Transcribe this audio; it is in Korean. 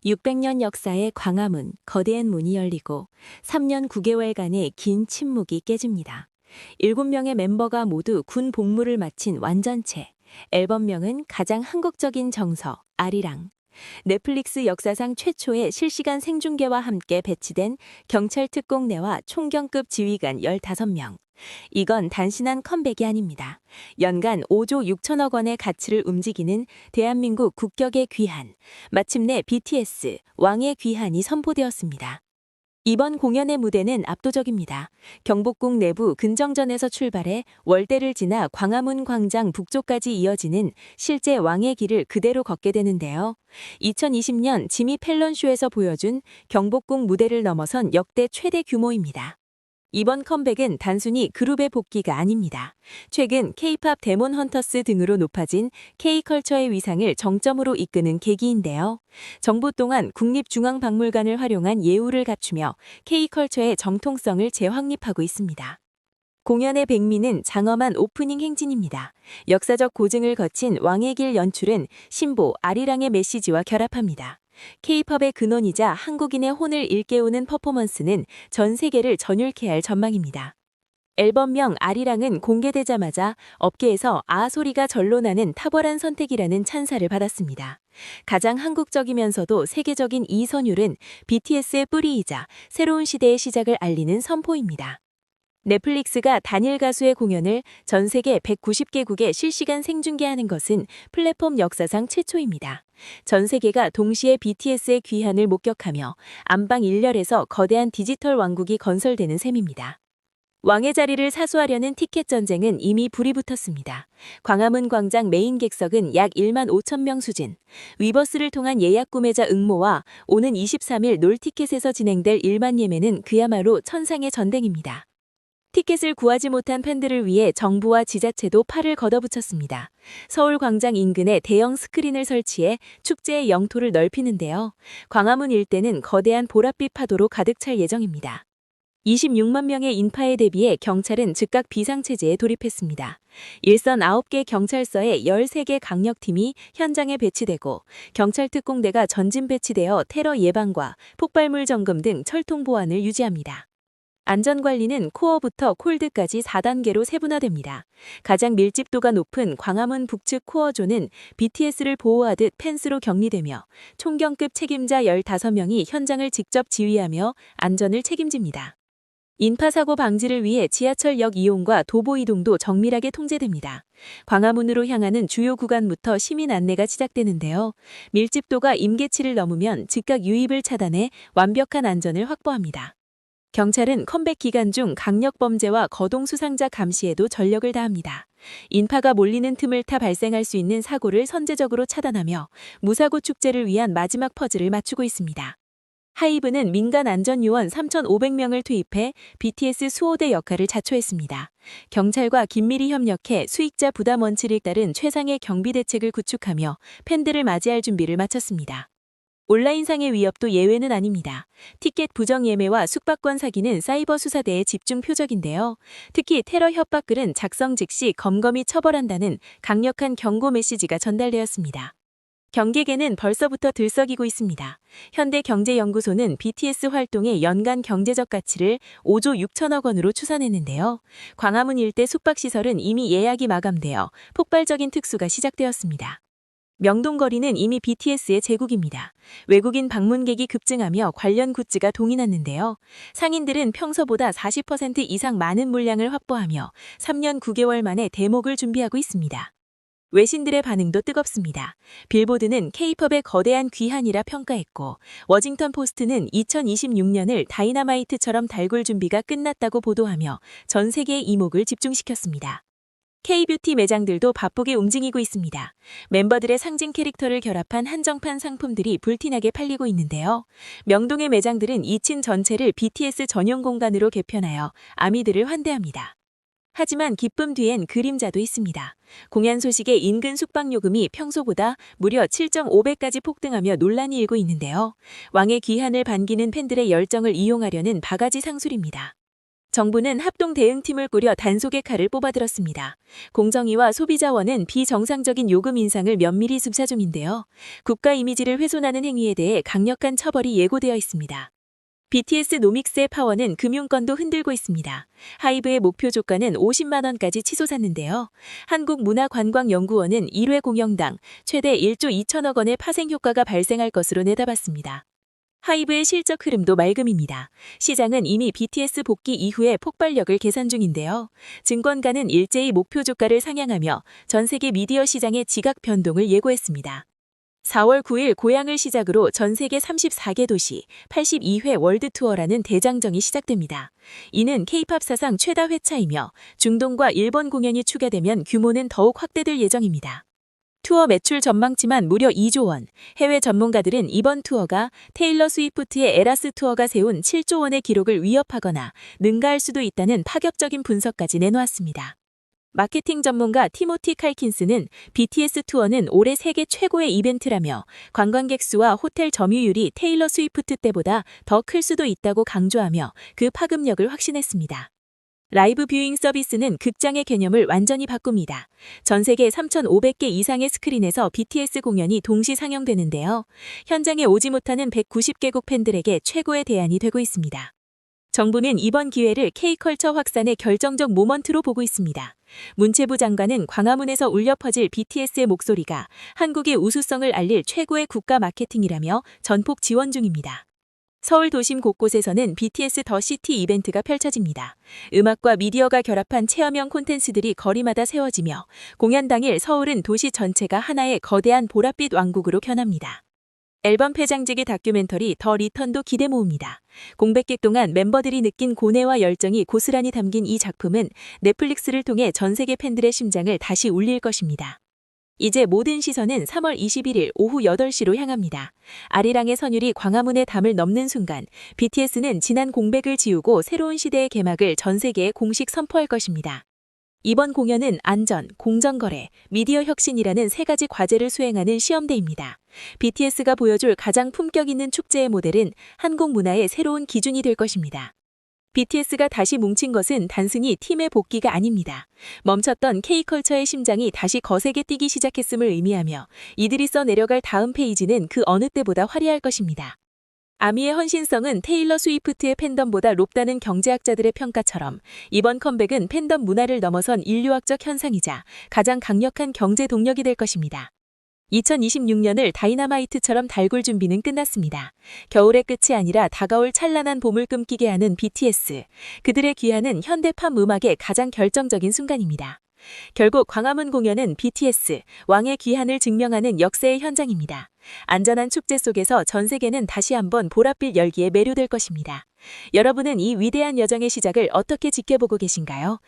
600년 역사의 광화문, 거대한 문이 열리고 3년 9개월간의 긴 침묵이 깨집니다. 7명의 멤버가 모두 군 복무를 마친 완전체. 앨범명은 가장 한국적인 정서, 아리랑. 넷플릭스 역사상 최초의 실시간 생중계와 함께 배치된 경찰 특공대와 총경급 지휘관 15명. 이건 단순한 컴백이 아닙니다. 연간 5조 6천억 원의 가치를 움직이는 대한민국 국격의 귀환, 마침내 BTS, 왕의 귀환이 선포되었습니다. 이번 공연의 무대는 압도적입니다. 경복궁 내부 근정전에서 출발해 월대를 지나 광화문 광장 북쪽까지 이어지는 실제 왕의 길을 그대로 걷게 되는데요. 2020년 지미 펠런쇼에서 보여준 경복궁 무대를 넘어선 역대 최대 규모입니다. 이번 컴백은 단순히 그룹의 복귀가 아닙니다. 최근 K-팝 데몬 헌터스 등으로 높아진 K-컬처의 위상을 정점으로 이끄는 계기인데요. 정부 또한 국립중앙박물관을 활용한 예우를 갖추며 K-컬처의 정통성을 재확립하고 있습니다. 공연의 백미는 장엄한 오프닝 행진입니다. 역사적 고증을 거친 왕의 길 연출은 신보, 아리랑의 메시지와 결합합니다. K-팝의 근원이자 한국인의 혼을 일깨우는 퍼포먼스는 전 세계를 전율케 할 전망입니다. 앨범명 아리랑은 공개되자마자 업계에서 아 소리가 절로 나는 탁월한 선택이라는 찬사를 받았습니다. 가장 한국적이면서도 세계적인 이 선율은 BTS의 뿌리이자 새로운 시대의 시작을 알리는 선포입니다. 넷플릭스가 단일 가수의 공연을 전 세계 190개국에 실시간 생중계하는 것은 플랫폼 역사상 최초입니다. 전 세계가 동시에 BTS의 귀환을 목격하며 안방 일렬에서 거대한 디지털 왕국이 건설되는 셈입니다. 왕의 자리를 사수하려는 티켓 전쟁은 이미 불이 붙었습니다. 광화문 광장 메인 객석은 약 1만 5천 명 수준. 위버스를 통한 예약 구매자 응모와 오는 23일 놀티켓에서 진행될 일반 예매는 그야말로 천상의 전쟁입니다. 티켓을 구하지 못한 팬들을 위해 정부와 지자체도 팔을 걷어붙였습니다. 서울 광장 인근에 대형 스크린을 설치해 축제의 영토를 넓히는데요. 광화문 일대는 거대한 보랏빛 파도로 가득 찰 예정입니다. 26만 명의 인파에 대비해 경찰은 즉각 비상체제에 돌입했습니다. 일선 9개 경찰서에 13개 강력팀이 현장에 배치되고 경찰 특공대가 전진 배치되어 테러 예방과 폭발물 점검 등 철통 보안을 유지합니다. 안전관리는 코어부터 콜드까지 4단계로 세분화됩니다. 가장 밀집도가 높은 광화문 북측 코어존은 BTS를 보호하듯 펜스로 격리되며 총경급 책임자 15명이 현장을 직접 지휘하며 안전을 책임집니다. 인파사고 방지를 위해 지하철역 이용과 도보 이동도 정밀하게 통제됩니다. 광화문으로 향하는 주요 구간부터 시민 안내가 시작되는데요. 밀집도가 임계치를 넘으면 즉각 유입을 차단해 완벽한 안전을 확보합니다. 경찰은 컴백 기간 중 강력 범죄와 거동 수상자 감시에도 전력을 다합니다. 인파가 몰리는 틈을 타 발생할 수 있는 사고를 선제적으로 차단하며 무사고 축제를 위한 마지막 퍼즐을 맞추고 있습니다. 하이브는 민간 안전요원 3,500명을 투입해 BTS 수호대 역할을 자초했습니다. 경찰과 긴밀히 협력해 수익자 부담 원칙에 따른 최상의 경비 대책을 구축하며 팬들을 맞이할 준비를 마쳤습니다. 온라인상의 위협도 예외는 아닙니다. 티켓 부정 예매와 숙박권 사기는 사이버 수사대의 집중 표적인데요. 특히 테러 협박 글은 작성 즉시 검검이 처벌한다는 강력한 경고 메시지가 전달되었습니다. 경계계는 벌써부터 들썩이고 있습니다. 현대경제연구소는 BTS 활동의 연간 경제적 가치를 5조 6천억 원으로 추산했는데요. 광화문 일대 숙박시설은 이미 예약이 마감되어 폭발적인 특수가 시작되었습니다. 명동거리는 이미 BTS의 제국입니다. 외국인 방문객이 급증하며 관련 굿즈가 동이 났는데요. 상인들은 평소보다 40% 이상 많은 물량을 확보하며 3년 9개월 만에 대목을 준비하고 있습니다. 외신들의 반응도 뜨겁습니다. 빌보드는 K-팝의 거대한 귀환이라 평가했고 워싱턴 포스트는 2026년을 다이너마이트처럼 달굴 준비가 끝났다고 보도하며 전 세계의 이목을 집중시켰습니다. K-뷰티 매장들도 바쁘게 움직이고 있습니다. 멤버들의 상징 캐릭터를 결합한 한정판 상품들이 불티나게 팔리고 있는데요. 명동의 매장들은 2층 전체를 BTS 전용 공간으로 개편하여 아미들을 환대합니다. 하지만 기쁨 뒤엔 그림자도 있습니다. 공연 소식에 인근 숙박요금이 평소보다 무려 7.5배까지 폭등하며 논란이 일고 있는데요. 왕의 귀환을 반기는 팬들의 열정을 이용하려는 바가지 상술입니다. 정부는 합동 대응팀을 꾸려 단속의 칼을 뽑아들었습니다. 공정위와 소비자원은 비정상적인 요금 인상을 면밀히 수사 중인데요. 국가 이미지를 훼손하는 행위에 대해 강력한 처벌이 예고되어 있습니다. BTS 노믹스의 파워는 금융권도 흔들고 있습니다. 하이브의 목표 조가는 50만 원까지 치솟았는데요. 한국문화관광연구원은 1회 공연당 최대 1조 2천억 원의 파생 효과가 발생할 것으로 내다봤습니다. 하이브의 실적 흐름도 맑음입니다. 시장은 이미 BTS 복귀 이후의 폭발력을 계산 중인데요. 증권가는 일제히 목표 주가를 상향하며 전 세계 미디어 시장의 지각 변동을 예고했습니다. 4월 9일 고향을 시작으로 전 세계 34개 도시 82회 월드 투어라는 대장정이 시작됩니다. 이는 K-팝 사상 최다 회차이며 중동과 일본 공연이 추가되면 규모는 더욱 확대될 예정입니다. 투어 매출 전망치만 무려 2조 원, 해외 전문가들은 이번 투어가 테일러 스위프트의 에라스 투어가 세운 7조 원의 기록을 위협하거나 능가할 수도 있다는 파격적인 분석까지 내놓았습니다. 마케팅 전문가 티모티 칼킨스는 BTS 투어는 올해 세계 최고의 이벤트라며 관광객 수와 호텔 점유율이 테일러 스위프트 때보다 더 클 수도 있다고 강조하며 그 파급력을 확신했습니다. 라이브 뷰잉 서비스는 극장의 개념을 완전히 바꿉니다. 전 세계 3,500개 이상의 스크린에서 BTS 공연이 동시 상영되는데요. 현장에 오지 못하는 190개국 팬들에게 최고의 대안이 되고 있습니다. 정부는 이번 기회를 K컬처 확산의 결정적 모먼트로 보고 있습니다. 문체부 장관은 광화문에서 울려 퍼질 BTS의 목소리가 한국의 우수성을 알릴 최고의 국가 마케팅이라며 전폭 지원 중입니다. 서울 도심 곳곳에서는 BTS 더 시티 이벤트가 펼쳐집니다. 음악과 미디어가 결합한 체험형 콘텐츠들이 거리마다 세워지며 공연 당일 서울은 도시 전체가 하나의 거대한 보랏빛 왕국으로 변합니다. 앨범 폐장지기 다큐멘터리 더 리턴도 기대 모읍니다. 공백기 동안 멤버들이 느낀 고뇌와 열정이 고스란히 담긴 이 작품은 넷플릭스를 통해 전 세계 팬들의 심장을 다시 울릴 것입니다. 이제 모든 시선은 3월 21일 오후 8시로 향합니다. 아리랑의 선율이 광화문의 담을 넘는 순간 BTS는 지난 공백을 지우고 새로운 시대의 개막을 전 세계에 공식 선포할 것입니다. 이번 공연은 안전, 공정거래, 미디어 혁신이라는 세 가지 과제를 수행하는 시험대입니다. BTS가 보여줄 가장 품격 있는 축제의 모델은 한국 문화의 새로운 기준이 될 것입니다. BTS가 다시 뭉친 것은 단순히 팀의 복귀가 아닙니다. 멈췄던 K컬처의 심장이 다시 거세게 뛰기 시작했음을 의미하며 이들이 써내려갈 다음 페이지는 그 어느 때보다 화려할 것입니다. 아미의 헌신성은 테일러 스위프트의 팬덤보다 높다는 경제학자들의 평가처럼 이번 컴백은 팬덤 문화를 넘어선 인류학적 현상이자 가장 강력한 경제 동력이 될 것입니다. 2026년을 다이너마이트처럼 달굴 준비는 끝났습니다. 겨울의 끝이 아니라 다가올 찬란한 봄을 꿈꾸게 하는 BTS. 그들의 귀환은 현대 팝 음악의 가장 결정적인 순간입니다. 결국 광화문 공연은 BTS, 왕의 귀환을 증명하는 역사의 현장입니다. 안전한 축제 속에서 전 세계는 다시 한번 보랏빛 열기에 매료될 것입니다. 여러분은 이 위대한 여정의 시작을 어떻게 지켜보고 계신가요?